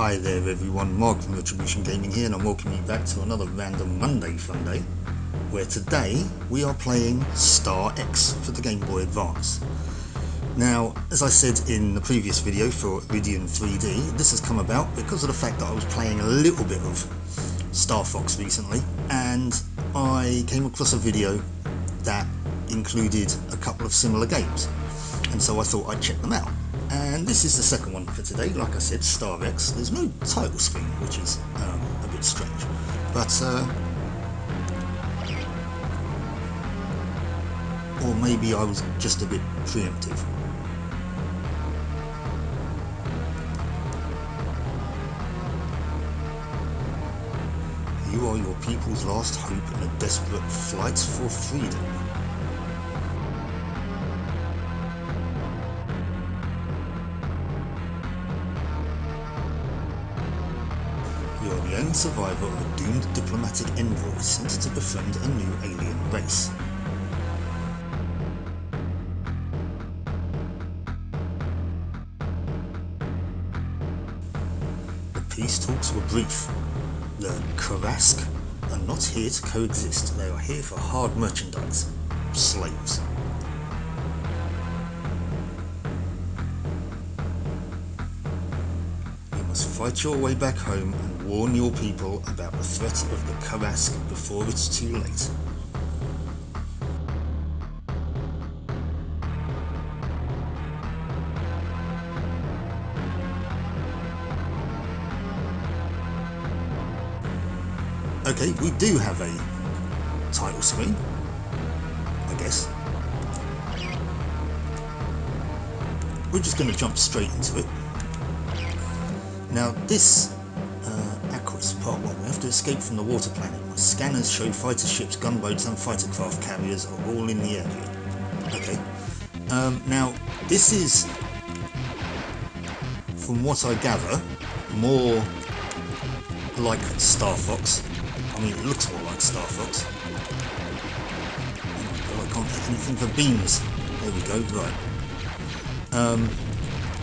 Hi there everyone, Mark from Retribution Gaming here, and I'm welcoming you back to another random Monday Funday, where today we are playing Starfox for the Game Boy Advance. Now, as I said in the previous video for Iridium 3D, this has come about because of the fact that I was playing a little bit of Starfox recently, and I came across a video that included a couple of similar games, and so I thought I'd check them out. And this is the second one for today. Like I said, Starfox. There's no title screen, which is a bit strange, but or maybe I was just a bit preemptive. You are your people's last hope in a desperate flight for freedom. You are the only survivor of a doomed diplomatic envoy sent to befriend a new alien race. The peace talks were brief. The Karask are not here to coexist. They are here for hard merchandise. Slaves. You must fight your way back home and warn your people about the threat of the Karask before it's too late. Okay, we do have a title screen, I guess. We're just going to jump straight into it. Now this Aquis Part 1, we have to escape from the water planet. My scanners show fighter ships, gunboats and fighter craft carriers are all in the area. Okay. Now this is, from what I gather, more like Starfox. I mean, it looks more like Starfox. Oh my god, I can't get anything for beams. There we go, right.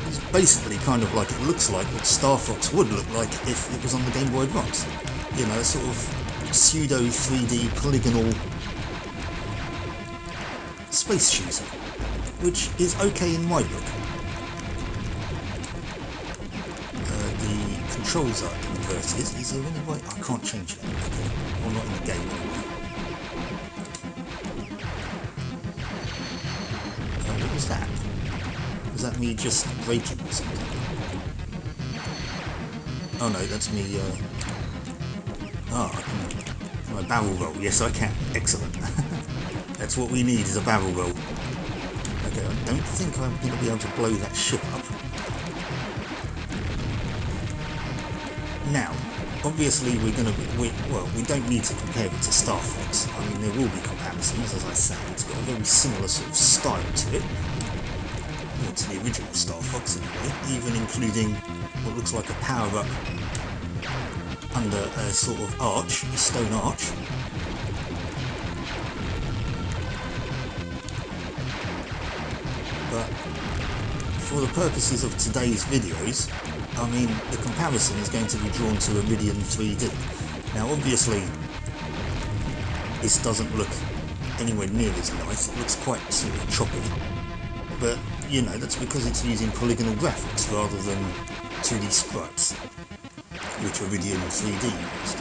It's basically kind of like, it looks like what Starfox would look like if it was on the Game Boy Advance. You know, sort of pseudo 3D polygonal space shooter, which is okay in my book. The controls are inverted. Is there any way? I can't change it. Okay. Well, not in the game anyway. What was that? Was that me just braking or something? Oh no, that's me. Can I barrel roll? Yes, I can. Excellent. That's what we need, is a barrel roll. Okay, I don't think I'm going to be able to blow that ship up. Now, obviously we don't need to compare it to Starfox. I mean, there will be comparisons, as I say. It's got a very similar sort of style to it. Well, to the original Starfox anyway, even including what looks like a power-up under a sort of arch, a stone arch. But for the purposes of today's videos, I mean, the comparison is going to be drawn to Iridium 3D. Now obviously, this doesn't look anywhere near as nice. It looks quite sort of choppy. But, you know, that's because it's using polygonal graphics rather than 2D sprites, which Iridium 3D used.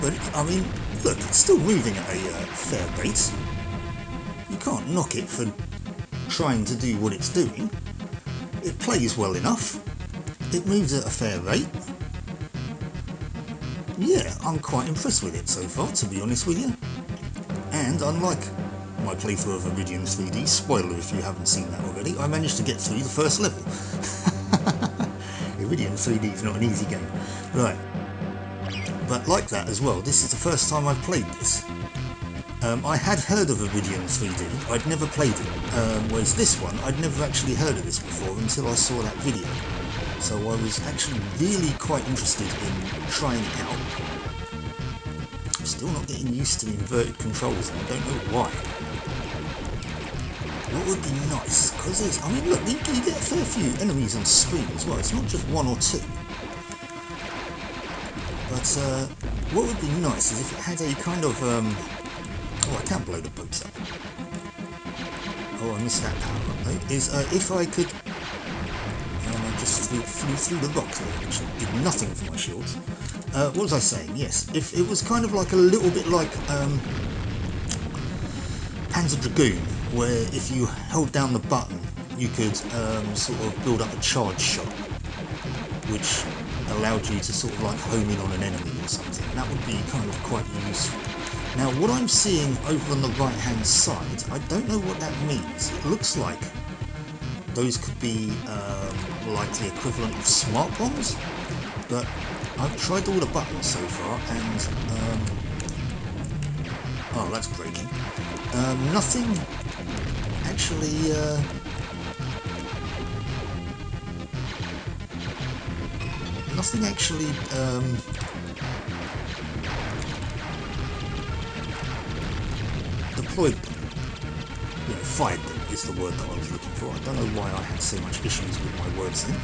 But, I mean, look, it's still moving at a fair rate. You can't knock it for trying to do what it's doing. It plays well enough. It moves at a fair rate. Yeah, I'm quite impressed with it so far, to be honest with you. And unlike my playthrough of Iridium 3D, spoiler if you haven't seen that already, I managed to get through the first level. Iridium 3D is not an easy game. Right. But like that as well, this is the first time I've played this. I had heard of Iridium 3D, I'd never played it, whereas this one, I'd never actually heard of this before until I saw that video. So I was actually really quite interested in trying it out. I'm still not getting used to the inverted controls, and I don't know why. What would be nice, because I mean look, you get a fair few enemies on screen as well, it's not just one or two. But what would be nice is if it had a kind of oh, I can't blow the boats up. Oh, I missed that power up though. Is if I could I just flew through the rocks there, which did nothing for my shields. What was I saying? Yes, if it was kind of like a little bit like Panzer Dragoon, where if you held down the button you could sort of build up a charge shot, which allowed you to sort of like home in on an enemy or something. That would be kind of quite useful. Now what I'm seeing over on the right hand side, I don't know what that means. It looks like those could be like the equivalent of smart bombs, but I've tried all the buttons so far and oh, that's breaking. Nothing actually deployed them. You know, fired them is the word that I was looking for. I don't know why I had so much issues with my words then.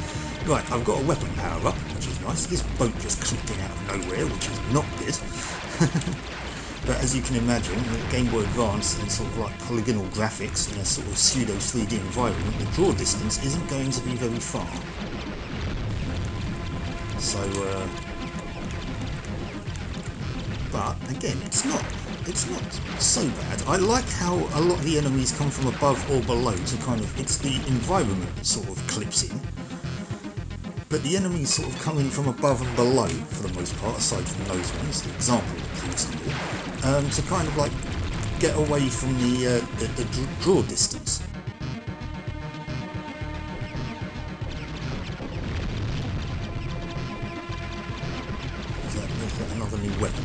Right, I've got a weapon power up, which is nice. This boat just clipped in out of nowhere, which is not good. But as you can imagine, with Game Boy Advance and sort of like polygonal graphics in a sort of pseudo 3D environment, the draw distance isn't going to be very far. So, but again, it's not so bad. I like how a lot of the enemies come from above or below to kind of, it's the environment that sort of clips in. But the enemies sort of come in from above and below, for the most part, aside from those ones, the example that proves them all, to kind of like get away from the draw distance. Is that another new weapon?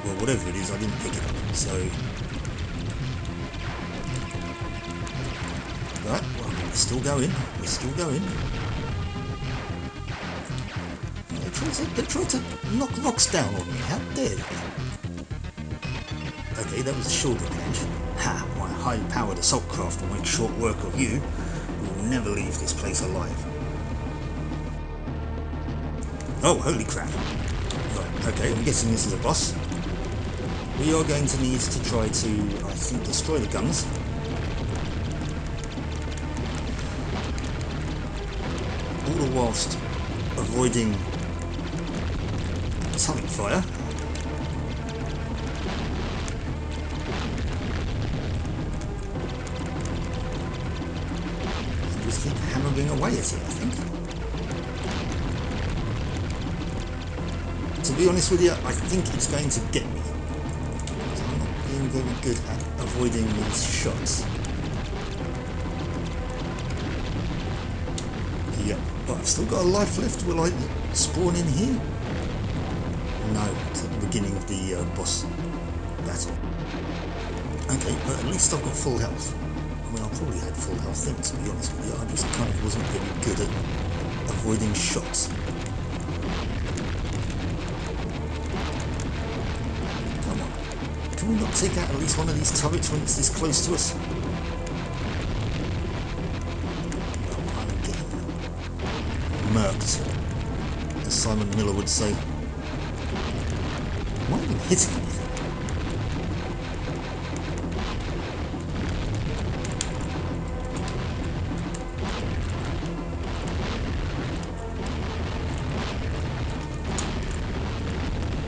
Well, whatever it is, I didn't pick it up, so... Right, well, we're still going, They tried to knock rocks down on me, how dare they? Okay, that was a shoulder punch. Ha! My high-powered assault craft will make short work of you. You will never leave this place alive. Oh, holy crap. Right, okay, I'm guessing this is a boss. We are going to need to try to, I think, destroy the guns. All the whilst avoiding atomic fire. Just keep hammering away at it, I think. To be honest with you, I think it's going to get me. I'm not being very good at avoiding these shots. Yep, but I've still got a life left. Will I spawn in here? No, it's at the beginning of the boss battle. Okay, but at least I've got full health. I mean, I probably had full health then, to be honest with you. I just kind of wasn't very good at avoiding shots. Come on. Can we not take out at least one of these turrets when it's this close to us? Oh, I'm getting murked, as Simon Miller would say. Why am I even hitting anything?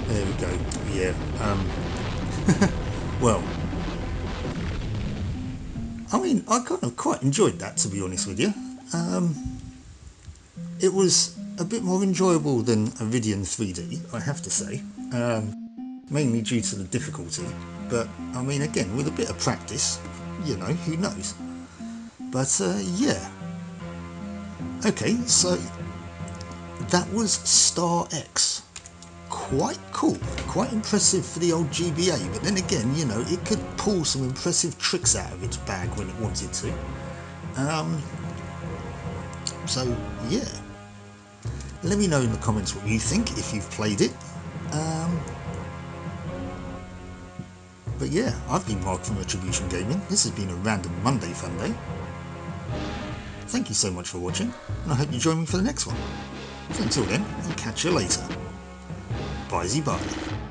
There we go. Yeah. Well, I mean, I kind of quite enjoyed that, to be honest with you. It was a bit more enjoyable than Iridium 3D, I have to say. Mainly due to the difficulty, but I mean, again, with a bit of practice, you know, who knows. But yeah, okay, so that was Star X. Quite cool, quite impressive for the old GBA, but then again, you know, it could pull some impressive tricks out of its bag when it wanted to. So yeah, let me know in the comments what you think if you've played it. But yeah, I've been Mark from Retribution Gaming. This has been a random Monday Funday. Thank you so much for watching, and I hope you join me for the next one. So until then, I'll catch you later. Bye-bye.